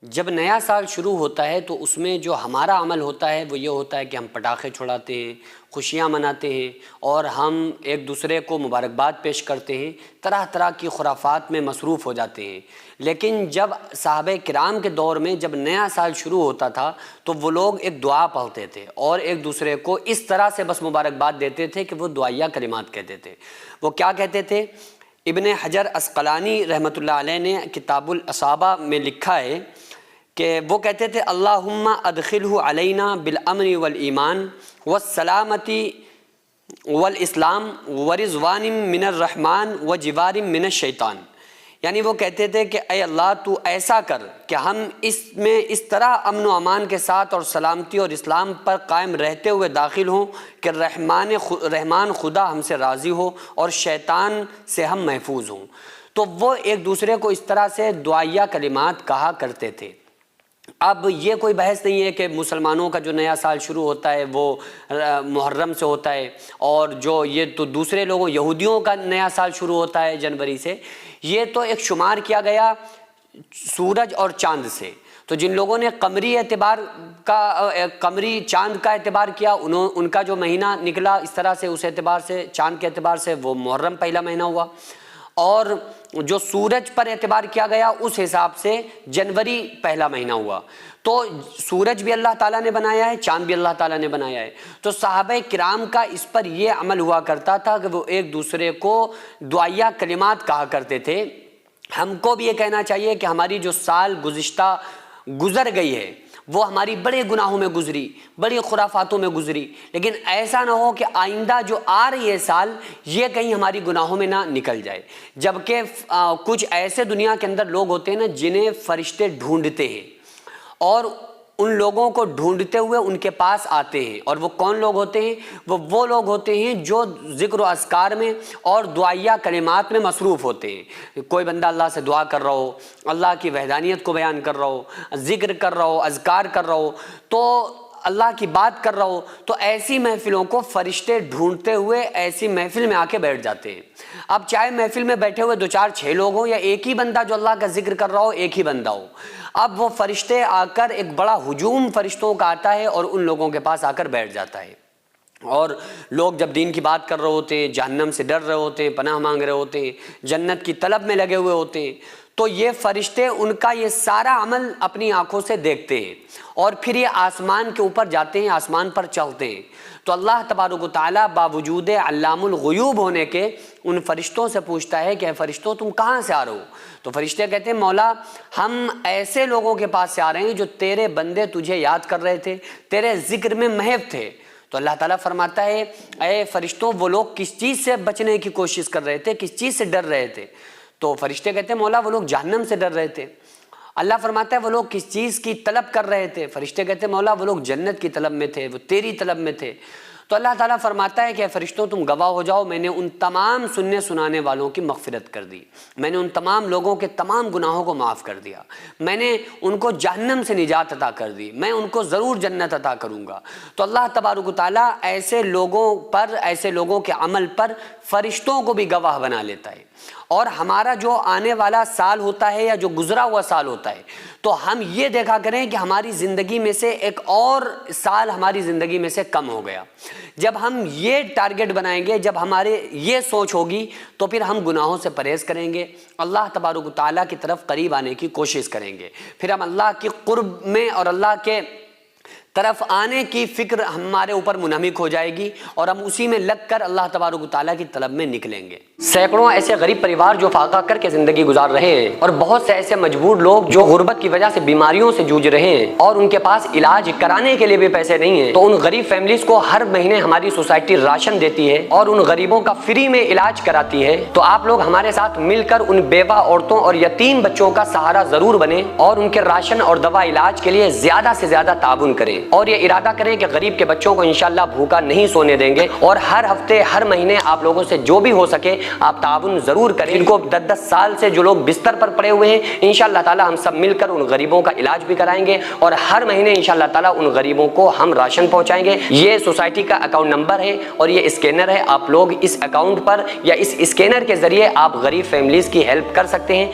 جب نیا سال شروع ہوتا ہے تو اس میں جو ہمارا عمل ہوتا ہے وہ یہ ہوتا ہے کہ ہم پٹاخے چھڑاتے ہیں، خوشیاں مناتے ہیں اور ہم ایک دوسرے کو مبارکباد پیش کرتے ہیں، طرح طرح کی خرافات میں مصروف ہو جاتے ہیں۔ لیکن جب صحابہ کرام کے دور میں جب نیا سال شروع ہوتا تھا تو وہ لوگ ایک دعا پڑھتے تھے اور ایک دوسرے کو اس طرح سے بس مبارکباد دیتے تھے کہ وہ دعائیہ کلمات کہتے تھے۔ وہ کیا کہتے تھے؟ ابن حجر عسقلانی رحمۃ اللہ علیہ نے کتاب الاصابہ میں لکھا ہے کہ وہ کہتے تھے اللہم ادخلہ علینا بالامن والایمان والسلامتی والاسلام ورضوان من الرحمن وجوار من الشیطان، یعنی وہ کہتے تھے کہ اے اللہ تو ایسا کر کہ ہم اس میں اس طرح امن و امان کے ساتھ اور سلامتی اور اسلام پر قائم رہتے ہوئے داخل ہوں کہ رحمان خدا ہم سے راضی ہو اور شیطان سے ہم محفوظ ہوں۔ تو وہ ایک دوسرے کو اس طرح سے دعائیہ کلمات کہا کرتے تھے۔ اب یہ کوئی بحث نہیں ہے کہ مسلمانوں کا جو نیا سال شروع ہوتا ہے وہ محرم سے ہوتا ہے اور جو یہ تو دوسرے لوگوں یہودیوں کا نیا سال شروع ہوتا ہے جنوری سے۔ یہ تو ایک شمار کیا گیا سورج اور چاند سے۔ تو جن لوگوں نے قمری چاند کا اعتبار کیا ان کا جو مہینہ نکلا اس طرح سے اس اعتبار سے چاند کے اعتبار سے وہ محرم پہلا مہینہ ہوا، اور جو سورج پر اعتبار کیا گیا اس حساب سے جنوری پہلا مہینہ ہوا۔ تو سورج بھی اللہ تعالیٰ نے بنایا ہے، چاند بھی اللہ تعالیٰ نے بنایا ہے۔ تو صحابہ کرام کا اس پر یہ عمل ہوا کرتا تھا کہ وہ ایک دوسرے کو دعائیہ کلمات کہا کرتے تھے۔ ہم کو بھی یہ کہنا چاہیے کہ ہماری جو سال گزر گئی ہے وہ ہماری بڑے گناہوں میں گزری، بڑی خرافاتوں میں گزری، لیکن ایسا نہ ہو کہ آئندہ جو آ رہی ہے سال یہ کہیں ہماری گناہوں میں نہ نکل جائے۔ جبکہ کچھ ایسے دنیا کے اندر لوگ ہوتے ہیں نا جنہیں فرشتے ڈھونڈتے ہیں اور ان لوگوں کو ڈھونڈتے ہوئے ان کے پاس آتے ہیں، اور وہ کون لوگ ہوتے ہیں؟ وہ لوگ ہوتے ہیں جو ذکر و اذکار میں اور دعائیہ کلمات میں مصروف ہوتے ہیں۔ کوئی بندہ اللہ سے دعا کر رہا ہو، اللہ کی وحدانیت کو بیان کر رہا ہو، ذکر کر رہا ہو، اذکار کر رہا ہو، تو اللہ کی بات کر رہا ہو، تو ایسی محفلوں کو فرشتے ڈھونڈتے ہوئے ایسی محفل میں آ کے بیٹھ جاتے ہیں۔ اب چاہے محفل میں بیٹھے ہوئے 2-4-6 لوگ ہوں یا ایک ہی بندہ جو اللہ کا ذکر کر رہا ہو ایک ہی بندہ ہو، اب وہ فرشتے آ کر ایک بڑا ہجوم فرشتوں کا آتا ہے اور ان لوگوں کے پاس آ کر بیٹھ جاتا ہے۔ اور لوگ جب دین کی بات کر رہے ہوتے ہیں، جہنم سے ڈر رہے ہوتے ہیں، پناہ مانگ رہے ہوتے ہیں، جنت کی طلب میں لگے ہوئے ہوتے ہیں، تو یہ فرشتے ان کا یہ سارا عمل اپنی آنکھوں سے دیکھتے ہیں اور پھر یہ آسمان کے اوپر جاتے ہیں، آسمان پر چڑھتے ہیں۔ تو اللہ تبارک و تعالیٰ باوجود علام الغیوب ہونے کے ان فرشتوں سے پوچھتا ہے کہ اے فرشتوں تم کہاں سے آ رہے ہو؟ تو فرشتے کہتے ہیں مولا ہم ایسے لوگوں کے پاس سے آ رہے ہیں جو تیرے بندے تجھے یاد کر رہے تھے، تیرے ذکر میں محو تھے۔ تو اللہ تعالیٰ فرماتا ہے اے فرشتوں وہ لوگ کس چیز سے بچنے کی کوشش کر رہے تھے، کس چیز سے ڈر رہے تھے؟ تو فرشتے کہتے ہیں مولا وہ لوگ جہنم سے ڈر رہے تھے۔ اللہ فرماتا ہے وہ لوگ کس چیز کی طلب کر رہے تھے؟ فرشتے کہتے ہیں مولا وہ لوگ جنت کی طلب میں تھے، وہ تیری طلب میں تھے۔ تو اللہ تعالیٰ فرماتا ہے کہ اے فرشتوں تم گواہ ہو جاؤ، میں نے ان تمام سننے سنانے والوں کی مغفرت کر دی، میں نے ان تمام لوگوں کے تمام گناہوں کو معاف کر دیا، میں نے ان کو جہنم سے نجات عطا کر دی، میں ان کو ضرور جنت عطا کروں گا۔ تو اللہ تبارک و تعالیٰ ایسے لوگوں پر، ایسے لوگوں کے عمل پر فرشتوں کو بھی گواہ بنا لیتا ہے۔ اور ہمارا جو آنے والا سال ہوتا ہے یا جو گزرا ہوا سال ہوتا ہے تو ہم یہ دیکھا کریں کہ ہماری زندگی میں سے ایک اور سال ہماری زندگی میں سے کم ہو گیا۔ جب ہم یہ ٹارگٹ بنائیں گے، جب ہمارے یہ سوچ ہوگی تو پھر ہم گناہوں سے پرہیز کریں گے، اللہ تبارک و تعالیٰ کی طرف قریب آنے کی کوشش کریں گے، پھر ہم اللہ کی قرب میں اور اللہ کے طرف آنے کی فکر ہمارے اوپر منہمک ہو جائے گی اور ہم اسی میں لگ کر اللہ تبارک و تعالیٰ کی طلب میں نکلیں گے۔ سینکڑوں ایسے غریب پریوار جو فاقہ کر کے زندگی گزار رہے ہیں اور بہت سے ایسے مجبور لوگ جو غربت کی وجہ سے بیماریوں سے جوجھ رہے ہیں اور ان کے پاس علاج کرانے کے لیے بھی پیسے نہیں ہیں، تو ان غریب فیملیز کو ہر مہینے ہماری سوسائٹی راشن دیتی ہے اور ان غریبوں کا فری میں علاج کراتی ہے۔ تو آپ لوگ ہمارے ساتھ مل کر ان بیوہ عورتوں اور یتیم بچوں کا سہارا ضرور بنیں اور ان کے راشن اور دوا علاج کے لیے زیادہ سے زیادہ تعاون کریں اور یہ ارادہ کریں کہ غریب کے بچوں کو انشاءاللہ بھوکا نہیں سونے دیں گے، اور ہر ہفتے ہر مہینے آپ لوگوں سے جو بھی ہو سکے آپ تعاون ضرور کریں۔ ان کو 10-10 سال سے جو لوگ بستر پر پڑے ہوئے ہیں انشاءاللہ تعالی ہم سب مل کر ان غریبوں کا علاج بھی کرائیں گے اور ہر مہینے انشاءاللہ تعالی ان غریبوں کو ہم راشن پہنچائیں گے۔ یہ سوسائٹی کا اکاؤنٹ نمبر ہے اور یہ اسکینر ہے، آپ لوگ اس اکاؤنٹ پر یا اس اسکینر کے ذریعے آپ غریب فیملیز کی ہیلپ کر سکتے ہیں۔